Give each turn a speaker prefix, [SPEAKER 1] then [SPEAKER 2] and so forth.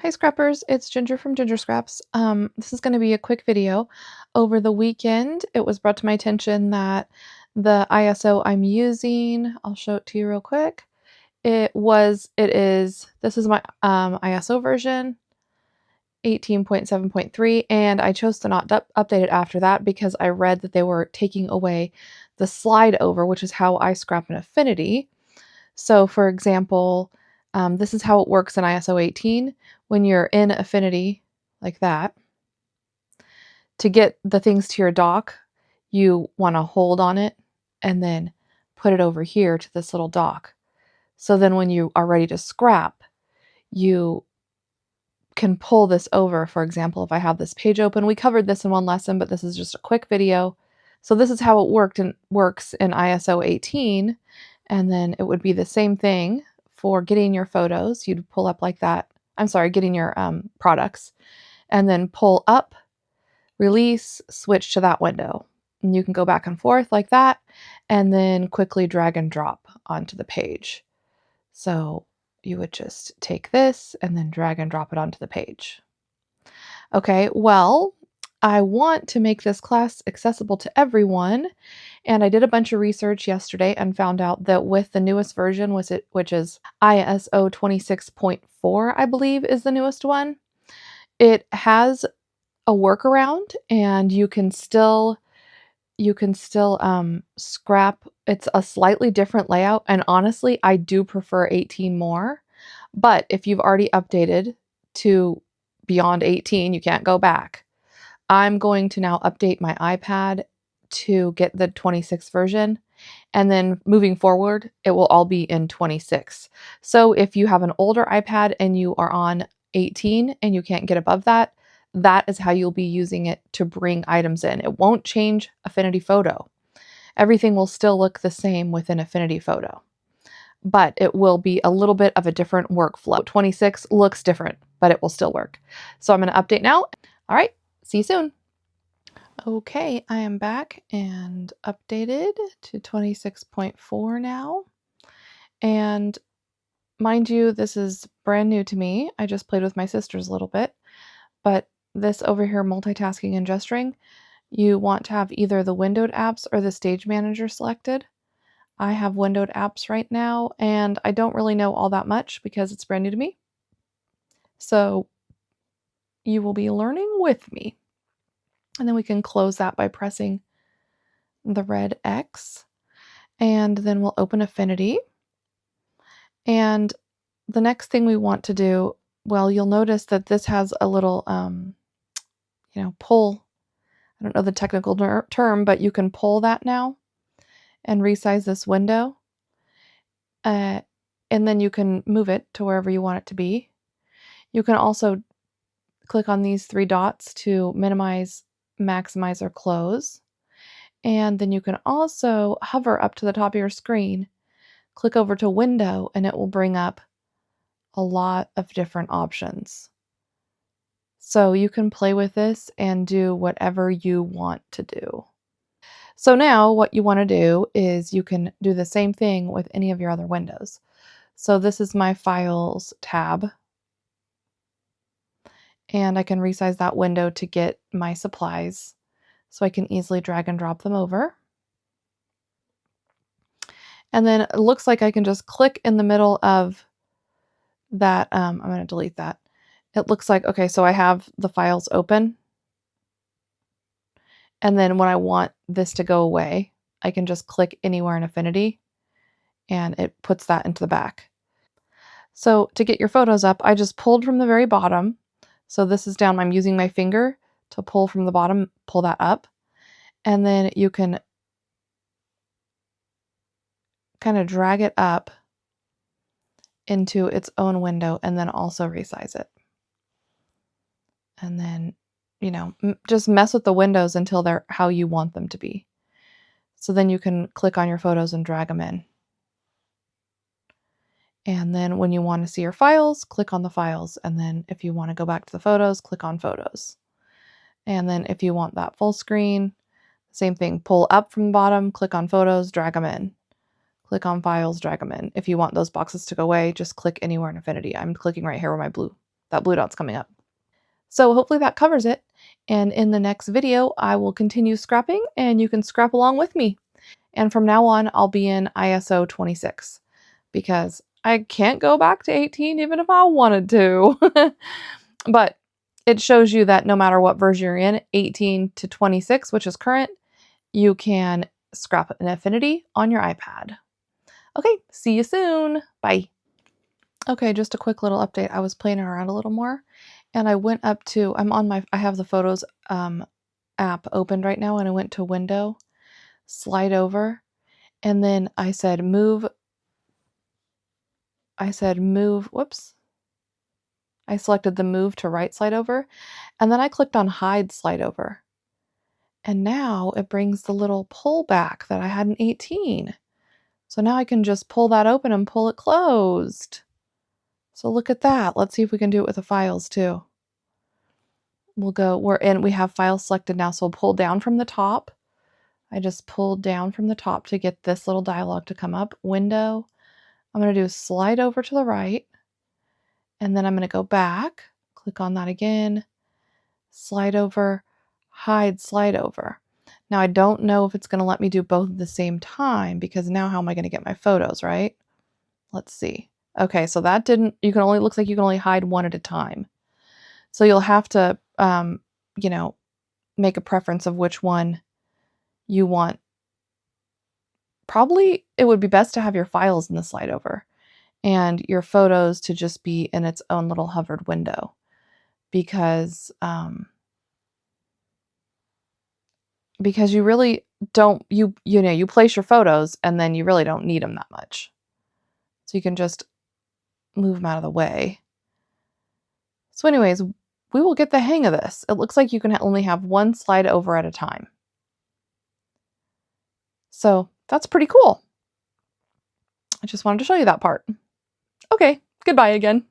[SPEAKER 1] Hi Scrappers, it's Ginger from GingerScraps. This is going to be a quick video. Over the weekend, it was brought to my attention that the ISO I'm using, I'll show it to you real quick. This is my ISO version, 18.7.3, and I chose to not update it after that because I read that they were taking away the slide over, which is how I scrap in Affinity. So for example, this is how it works in ISO 18. When you're in Affinity like that, to get the things to your dock, you want to hold on it and then put it over here to this little dock. So then when you are ready to scrap, you can pull this over. For example, if I have this page open, we covered this in one lesson, but this is just a quick video. So this is how it works in ISO 18. And then it would be the same thing for getting your photos. You'd pull up like that. I'm sorry, getting your products, and then pull up, release, switch to that window. And you can go back and forth like that, and then quickly drag and drop onto the page. So you would just take this and then drag and drop it onto the page. Okay, well, I want to make this class accessible to everyone, and I did a bunch of research yesterday and found out that with the newest version, which is ISO 26.4, I believe is the newest one, it has a workaround, and you can still scrap. It's a slightly different layout, and honestly, I do prefer 18 more. But if you've already updated to beyond 18, you can't go back. I'm going to now update my iPad to get the 26 version, and then moving forward, it will all be in 26. So if you have an older iPad and you are on 18 and you can't get above that, that is how you'll be using it to bring items in. It won't change Affinity Photo. Everything will still look the same within Affinity Photo, but it will be a little bit of a different workflow. 26 looks different, but it will still work. So I'm going to update now. All right, see you soon. Okay, I am back and updated to 26.4 now. And mind you, this is brand new to me. I just played with my sisters a little bit, but this over here, multitasking and gesturing, you want to have either the windowed apps or the stage manager selected. I have windowed apps right now, and I don't really know all that much because it's brand new to me. So you will be learning with me. And then we can close that by pressing the red X. And then we'll open Affinity. And the next thing we want to do, well, you'll notice that this has a little, pull. I don't know the technical term, but you can pull that now and resize this window. And then you can move it to wherever you want it to be. You can also click on these three dots to minimize, maximize, or close. And then you can also hover up to the top of your screen, click over to Window, and it will bring up a lot of different options. So you can play with this and do whatever you want to do. So now what you want to do is you can do the same thing with any of your other windows. So this is my Files tab, and I can resize that window to get my supplies so I can easily drag and drop them over. And then it looks like I can just click in the middle of that. I'm going to delete that. It looks like, okay, so I have the files open. And then when I want this to go away, I can just click anywhere in Affinity and it puts that into the back. So to get your photos up, I just pulled from the very bottom. So this is down. I'm using my finger to pull from the bottom, pull that up. And then you can kind of drag it up into its own window and then also resize it. And then, just mess with the windows until they're how you want them to be. So then you can click on your photos and drag them in. And then when you want to see your files, click on the files. And then if you want to go back to the photos, click on photos. And then if you want that full screen, same thing, pull up from the bottom, click on photos, drag them in. Click on files, drag them in. If you want those boxes to go away, just click anywhere in Affinity. I'm clicking right here with my blue that blue dot's coming up. So hopefully that covers it. And in the next video, I will continue scrapping and you can scrap along with me. And from now on, I'll be in iSO 26 because I can't go back to 18 even if I wanted to. But it shows you that no matter what version you're in, 18 to 26, which is current, you can scrap an Affinity on your iPad. Okay, see you soon. Bye. Okay, just a quick little update. I was playing around a little more and I went up to, I have the Photos app opened right now, and I went to Window, slide over, and then I said move, whoops. I selected the move to right slide over, and then I clicked on hide slide over. And now it brings the little pull back that I had in 18. So now I can just pull that open and pull it closed. So look at that. Let's see if we can do it with the files too. We have files selected now, so we'll pull down from the top. I just pulled down from the top to get this little dialog to come up. Window. I'm going to do a slide over to the right, and then I'm going to go back, click on that again, slide over, hide, slide over. Now I don't know if it's going to let me do both at the same time, because now how am I going to get my photos, right? Let's see. Okay, so that didn't, looks like you can only hide one at a time. So you'll have to, make a preference of which one you want. Probably it would be best to have your files in the slide over and your photos to just be in its own little hovered window, because you really don't, you place your photos and then you really don't need them that much. So you can just move them out of the way. So anyways, we will get the hang of this. It looks like you can only have one slide over at a time. So that's pretty cool. I just wanted to show you that part. Okay, goodbye again.